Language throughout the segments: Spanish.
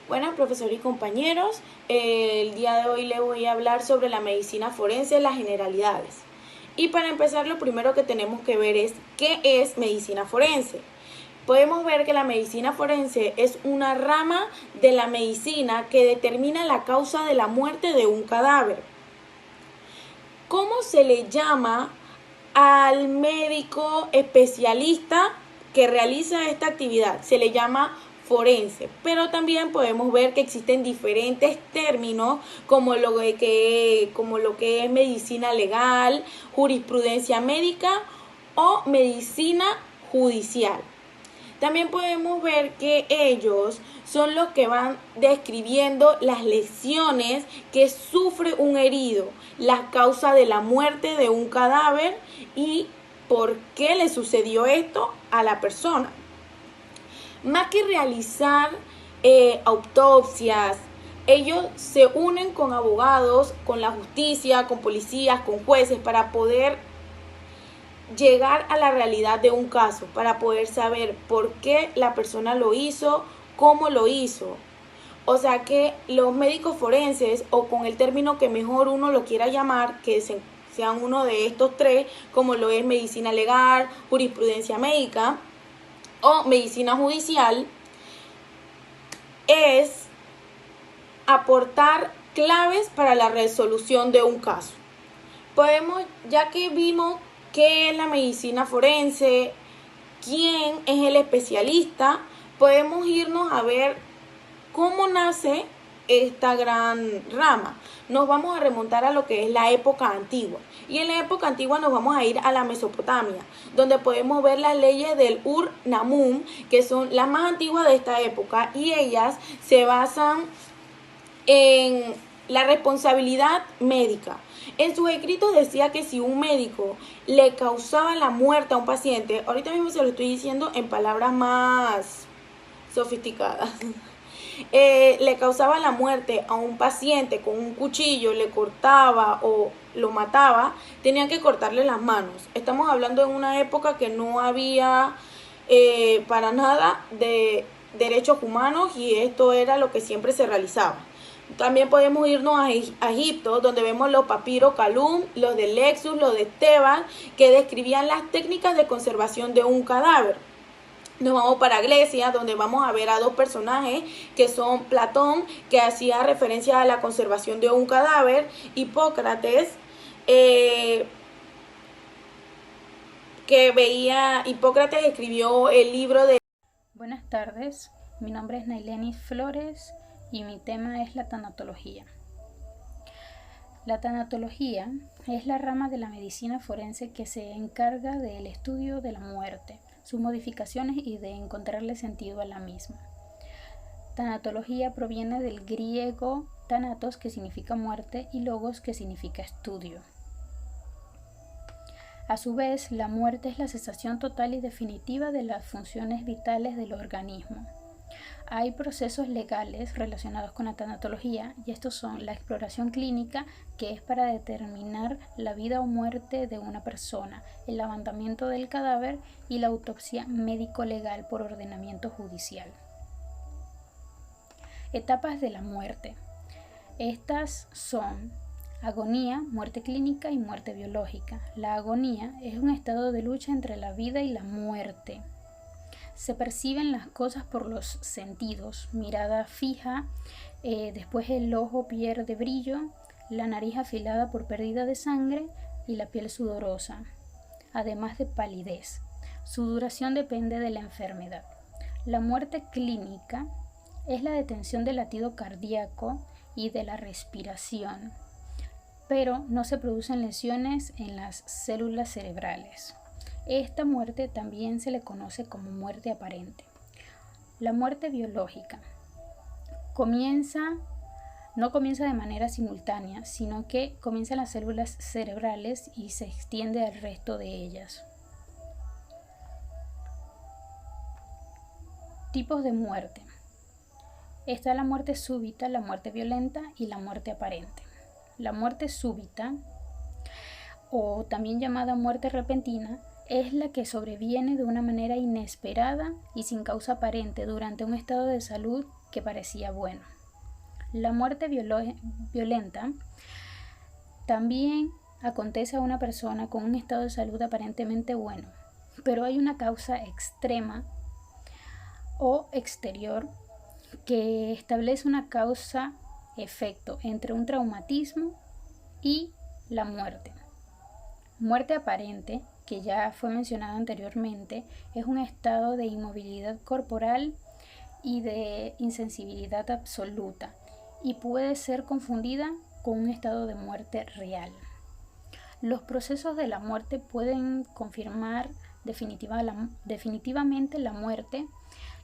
Buenas, profesor y compañeros. El día de hoy les voy a hablar sobre la medicina forense, las generalidades. Y para empezar, lo primero que tenemos que ver es qué es medicina forense. Podemos ver que la medicina forense es una rama de la medicina que determina la causa de la muerte de un cadáver. ¿Cómo se le llama al médico especialista que realiza esta actividad? Se le llama forense, pero también podemos ver que existen diferentes términos como lo que es medicina legal, jurisprudencia médica o medicina judicial. También podemos ver que ellos son los que van describiendo las lesiones que sufre un herido, la causa de la muerte de un cadáver y por qué le sucedió esto a la persona. Más que realizar autopsias, ellos se unen con abogados, con la justicia, con policías, con jueces para poder llegar a la realidad de un caso, para poder saber por qué la persona lo hizo, cómo lo hizo. O sea que los médicos forenses, o con el término que mejor uno lo quiera llamar, que sean uno de estos tres, como lo es medicina legal, jurisprudencia médica o medicina judicial, es aportar claves para la resolución de un caso. Podemos, ya que vimos qué es la medicina forense, quién es el especialista, podemos irnos a ver cómo nace esta gran rama. Nos vamos a remontar a lo que es la época antigua. Y en la época antigua nos vamos a ir a la Mesopotamia, donde podemos ver las leyes del Ur-Namum, que son las más antiguas de esta época, y ellas se basan en la responsabilidad médica. En sus escritos decía que si un médico le causaba la muerte a un paciente, ahorita mismo se lo estoy diciendo en palabras más sofisticadas, le causaba la muerte a un paciente con un cuchillo, le cortaba o lo mataba, tenían que cortarle las manos. Estamos hablando de una época que no había para nada de derechos humanos y esto era lo que siempre se realizaba. También podemos irnos a Egipto, donde vemos los papiros Calum, los de Lexus, los de Esteban, que describían las técnicas de conservación de un cadáver. Nos vamos para Grecia, donde vamos a ver a dos personajes que son Platón, que hacía referencia a la conservación de un cadáver, Hipócrates, Hipócrates escribió el libro de... Buenas tardes, mi nombre es Naileni Flores y mi tema es la tanatología. La tanatología es la rama de la medicina forense que se encarga del estudio de la muerte, sus modificaciones y de encontrarle sentido a la misma. Tanatología proviene del griego thanatos, que significa muerte, y logos, que significa estudio. A su vez, la muerte es la cesación total y definitiva de las funciones vitales del organismo. Hay procesos legales relacionados con la tanatología y estos son la exploración clínica, que es para determinar la vida o muerte de una persona, el levantamiento del cadáver y la autopsia médico-legal por ordenamiento judicial. Etapas de la muerte. Estas son agonía, muerte clínica y muerte biológica. La agonía es un estado de lucha entre la vida y la muerte. Se perciben las cosas por los sentidos, mirada fija, después el ojo pierde brillo, la nariz afilada por pérdida de sangre y la piel sudorosa, además de palidez. Su duración depende de la enfermedad. La muerte clínica es la detención del latido cardíaco y de la respiración, pero no se producen lesiones en las células cerebrales. Esta muerte también se le conoce como muerte aparente. La muerte biológica no comienza de manera simultánea, sino que comienza en las células cerebrales y se extiende al resto de ellas. Tipos de muerte. Está la muerte súbita, la muerte violenta y la muerte aparente. La muerte súbita, o también llamada muerte repentina, es la que sobreviene de una manera inesperada y sin causa aparente durante un estado de salud que parecía bueno. La muerte violenta también acontece a una persona con un estado de salud aparentemente bueno, pero hay una causa extrema o exterior que establece una causa-efecto entre un traumatismo y la muerte. Muerte aparente, que ya fue mencionado anteriormente, es un estado de inmovilidad corporal y de insensibilidad absoluta y puede ser confundida con un estado de muerte real. Los procesos de la muerte pueden confirmar definitivamente la muerte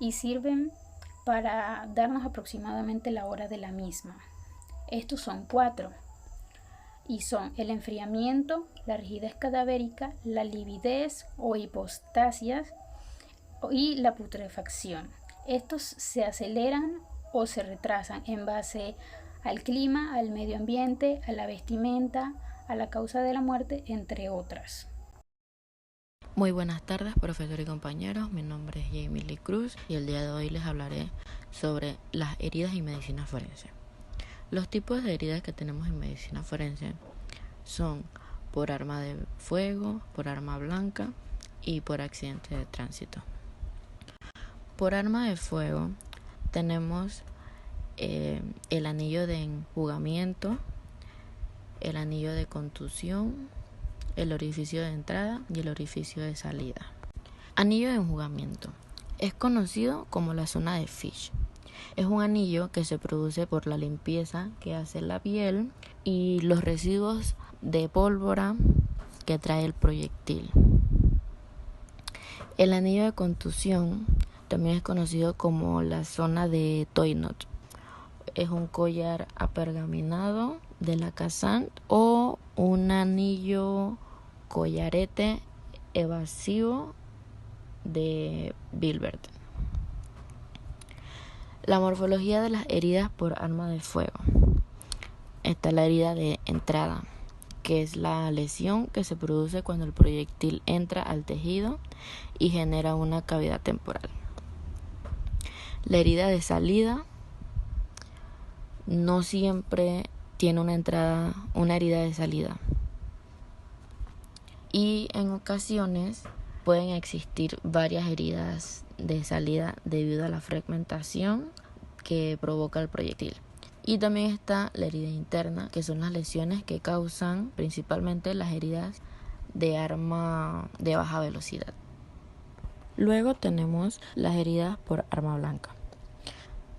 y sirven para darnos aproximadamente la hora de la misma. Estos son 4 y son el enfriamiento, la rigidez cadavérica, la lividez o hipostasias y la putrefacción. Estos se aceleran o se retrasan en base al clima, al medio ambiente, a la vestimenta, a la causa de la muerte, entre otras. Muy buenas tardes, profesor y compañeros. Mi nombre es Jamie Lee Cruz y el día de hoy les hablaré sobre las heridas y medicina forense. Los tipos de heridas que tenemos en medicina forense son por arma de fuego, por arma blanca y por accidente de tránsito. Por arma de fuego tenemos el anillo de enjugamiento, el anillo de contusión, el orificio de entrada y el orificio de salida. Anillo de enjugamiento. Es conocido como la zona de Fish. Es un anillo que se produce por la limpieza que hace la piel y los residuos de pólvora que trae el proyectil. El anillo de contusión también es conocido como la zona de Toy Knot. Es un collar apergaminado de la Kazan o un anillo collarete evasivo de Bilbert. La morfología de las heridas por arma de fuego. Está la herida de entrada, que es la lesión que se produce cuando el proyectil entra al tejido y genera una cavidad temporal. La herida de salida no siempre tiene una herida de salida. Y en ocasiones pueden existir varias heridas de salida debido a la fragmentación que provoca el proyectil. Y también está la herida interna, que son las lesiones que causan principalmente las heridas de arma de baja velocidad. Luego tenemos las heridas por arma blanca.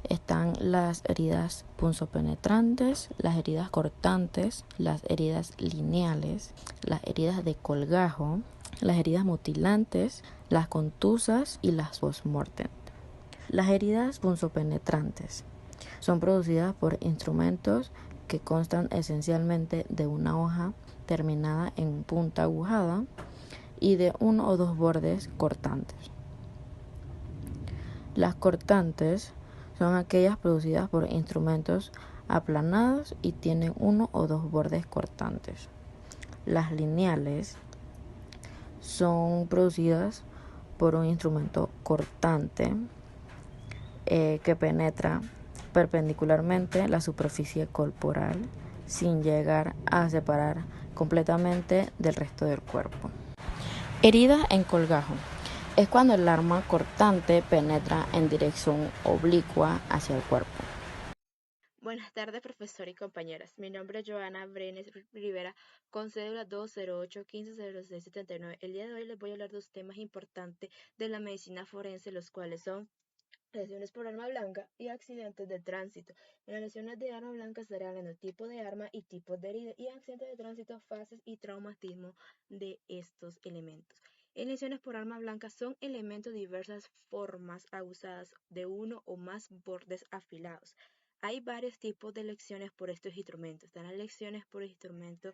Están las heridas punzopenetrantes, las heridas cortantes, las heridas lineales, las heridas de colgajo, las heridas mutilantes, las contusas y las post-mortem. Las heridas punzopenetrantes son producidas por instrumentos que constan esencialmente de una hoja terminada en punta agujada y de 1 o 2 bordes cortantes. Las cortantes son aquellas producidas por instrumentos aplanados y tienen 1 o 2 bordes cortantes. Las lineales son producidas por un instrumento cortante que penetra perpendicularmente la superficie corporal sin llegar a separar completamente del resto del cuerpo. Herida en colgajo. Es cuando el arma cortante penetra en dirección oblicua hacia el cuerpo. Buenas tardes, profesor y compañeras. Mi nombre es Joana Brenes Rivera, con cédula 208-1506-79. El día de hoy les voy a hablar de dos temas importantes de la medicina forense, los cuales son lesiones por arma blanca y accidentes de tránsito. En las lesiones de arma blanca estaré hablando de tipo de arma y tipos de herida, y accidentes de tránsito, fases y traumatismo de estos elementos. En lesiones por arma blanca son elementos de diversas formas aguzadas de uno o más bordes afilados. Hay varios tipos de lesiones por estos instrumentos. Están las lesiones por instrumento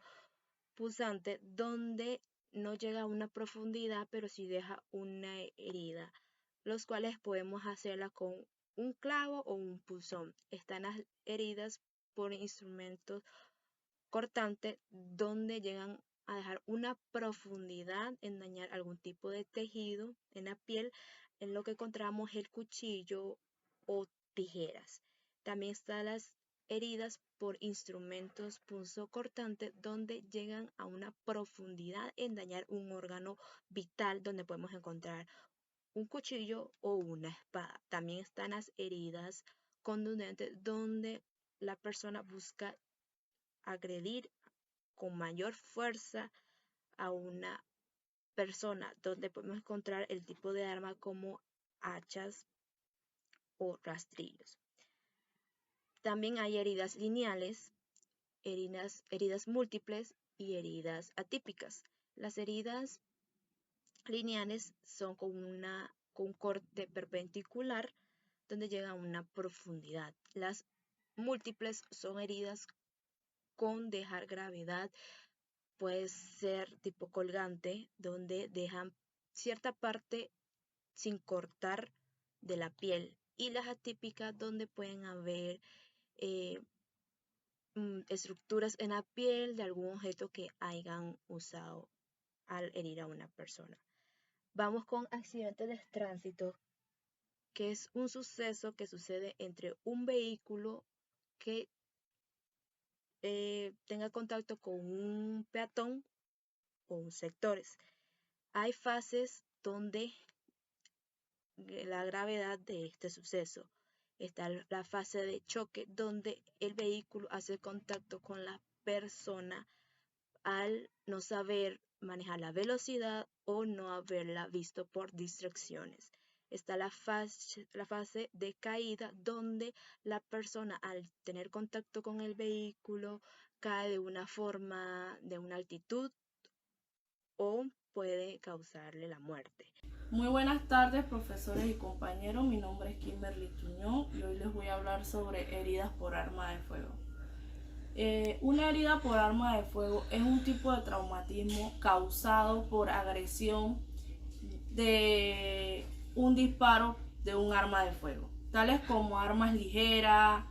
punzante, donde no llega a una profundidad, pero sí deja una herida, los cuales podemos hacerla con un clavo o un punzón. Están las heridas por instrumentos cortantes, donde llegan a dejar una profundidad en dañar algún tipo de tejido en la piel, en lo que encontramos el cuchillo o tijeras. También están las heridas por instrumentos punzocortantes, donde llegan a una profundidad en dañar un órgano vital, donde podemos encontrar un cuchillo o una espada. También están las heridas contundentes, donde la persona busca agredir con mayor fuerza a una persona, donde podemos encontrar el tipo de arma como hachas o rastrillos. También hay heridas lineales, heridas múltiples y heridas atípicas. Las heridas lineales son con un corte perpendicular donde llega a una profundidad. Las múltiples son heridas con dejar gravedad, puede ser tipo colgante, donde dejan cierta parte sin cortar de la piel. Y las atípicas, donde pueden haber estructuras en la piel de algún objeto que hayan usado al herir a una persona. Vamos con accidentes de tránsito, que es un suceso que sucede entre un vehículo que tenga contacto con un peatón o un sectores. Hay fases donde la gravedad de este suceso. Está la fase de choque, donde el vehículo hace contacto con la persona al no saber manejar la velocidad o no haberla visto por distracciones. Está la fase de caída, donde la persona al tener contacto con el vehículo cae de una forma, de una altitud, o puede causarle la muerte. Muy buenas tardes, profesores y compañeros. Mi nombre es Kimberly Quiñón y hoy les voy a hablar sobre heridas por arma de fuego. Una herida por arma de fuego es un tipo de traumatismo causado por agresión de un disparo de un arma de fuego, tales como armas ligeras,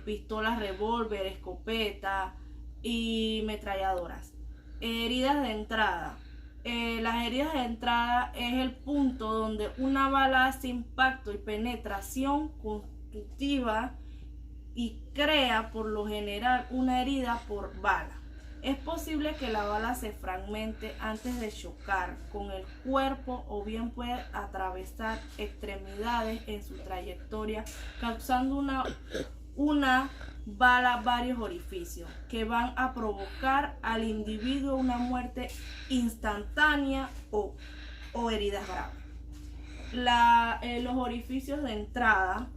pistolas revólver, escopeta y metralladoras. Heridas de entrada. Las heridas de entrada es el punto donde una bala hace impacto y penetración constructiva y crea por lo general una herida por bala. Es posible que la bala se fragmente antes de chocar con el cuerpo o bien puede atravesar extremidades en su trayectoria, causando una bala varios orificios que van a provocar al individuo una muerte instantánea o heridas graves. Los orificios de entrada.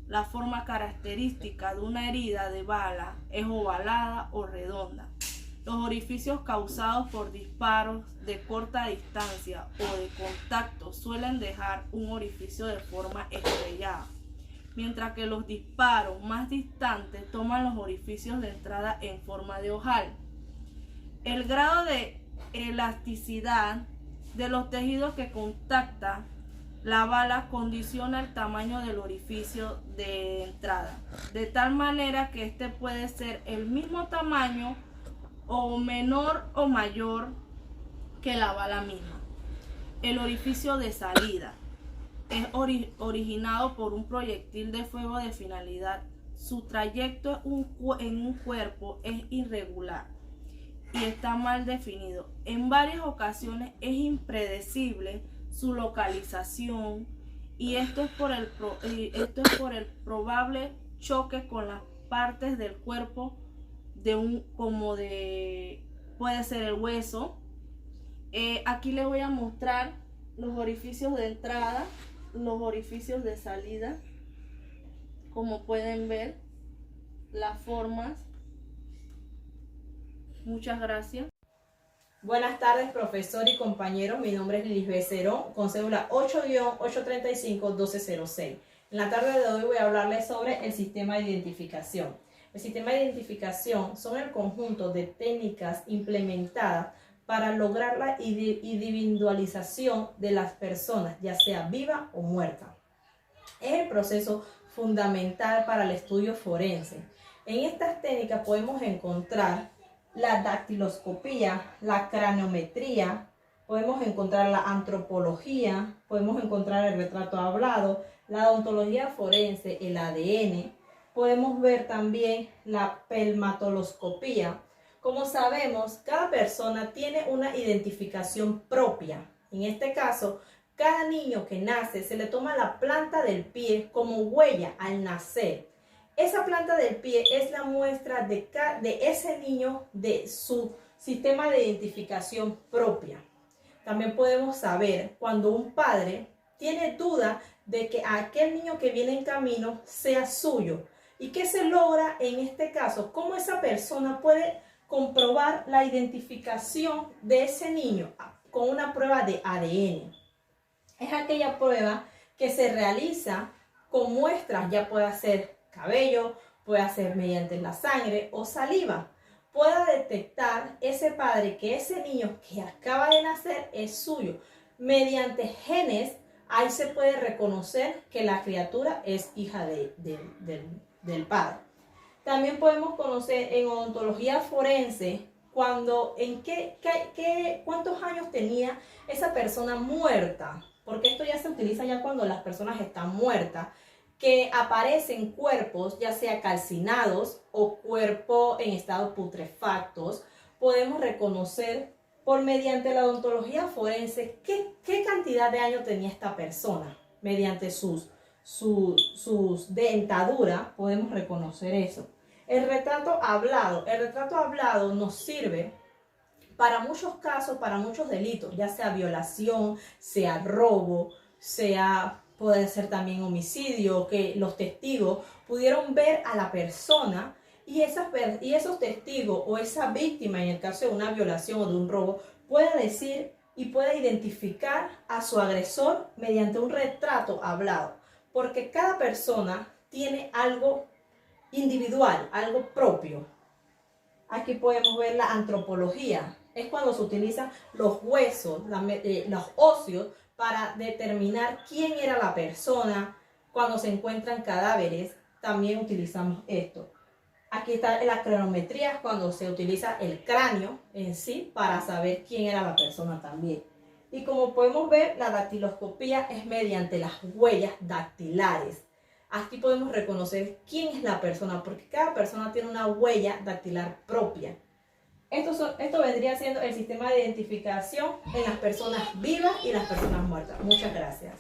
La forma característica de una herida de bala es ovalada o redonda. Los orificios causados por disparos de corta distancia o de contacto suelen dejar un orificio de forma estrellada, mientras que los disparos más distantes toman los orificios de entrada en forma de ojal. El grado de elasticidad de los tejidos que contacta la bala condiciona el tamaño del orificio de entrada, de tal manera que este puede ser el mismo tamaño o menor o mayor que la bala misma. El orificio de salida es originado por un proyectil de fuego de finalidad. Su trayecto en un cuerpo es irregular y está mal definido. En varias ocasiones es impredecible su localización, y esto es por el probable choque con las partes del cuerpo puede ser el hueso. Aquí les voy a mostrar los orificios de entrada, los orificios de salida. Como pueden ver, las formas. Muchas gracias. Buenas tardes, profesor y compañeros. Mi nombre es Lisbeth Cerón, con cédula 8-835-1206. En la tarde de hoy voy a hablarles sobre el sistema de identificación. El sistema de identificación son el conjunto de técnicas implementadas para lograr la individualización de las personas, ya sea viva o muerta. Es el proceso fundamental para el estudio forense. En estas técnicas podemos encontrar la dactiloscopía, la craniometría, podemos encontrar la antropología, podemos encontrar el retrato hablado, la odontología forense, el ADN. Podemos ver también la pelmatoloscopía. Como sabemos, cada persona tiene una identificación propia. En este caso, cada niño que nace se le toma la planta del pie como huella al nacer. Esa planta del pie es la muestra de ese niño, de su sistema de identificación propia. También podemos saber cuando un padre tiene duda de que aquel niño que viene en camino sea suyo. ¿Y qué se logra en este caso? ¿Cómo esa persona puede comprobar la identificación de ese niño con una prueba de ADN? Es aquella prueba que se realiza con muestras, ya puede ser cabello, puede ser mediante la sangre o saliva. Pueda detectar ese padre que ese niño que acaba de nacer es suyo. Mediante genes, ahí se puede reconocer que la criatura es hija del padre. También podemos conocer en odontología forense cuántos años tenía esa persona muerta, porque esto ya se utiliza ya cuando las personas están muertas, que aparecen cuerpos ya sea calcinados o cuerpos en estado putrefactos. Podemos reconocer mediante la odontología forense qué cantidad de años tenía esta persona. Mediante sus dentaduras podemos reconocer eso. El retrato hablado nos sirve para muchos casos, para muchos delitos, ya sea violación, sea robo, puede ser también homicidio, que los testigos pudieron ver a la persona y esos testigos o esa víctima, en el caso de una violación o de un robo, puede decir y puede identificar a su agresor mediante un retrato hablado, porque cada persona tiene algo individual, algo propio. Aquí podemos ver la antropología. Es cuando se utilizan los huesos, los óseos, para determinar quién era la persona. Cuando se encuentran cadáveres, también utilizamos esto. Aquí está la cronometría, cuando se utiliza el cráneo en sí para saber quién era la persona también. Y como podemos ver, la dactiloscopía es mediante las huellas dactilares. Aquí podemos reconocer quién es la persona, porque cada persona tiene una huella dactilar propia. Esto vendría siendo el sistema de identificación en las personas vivas y las personas muertas. Muchas gracias.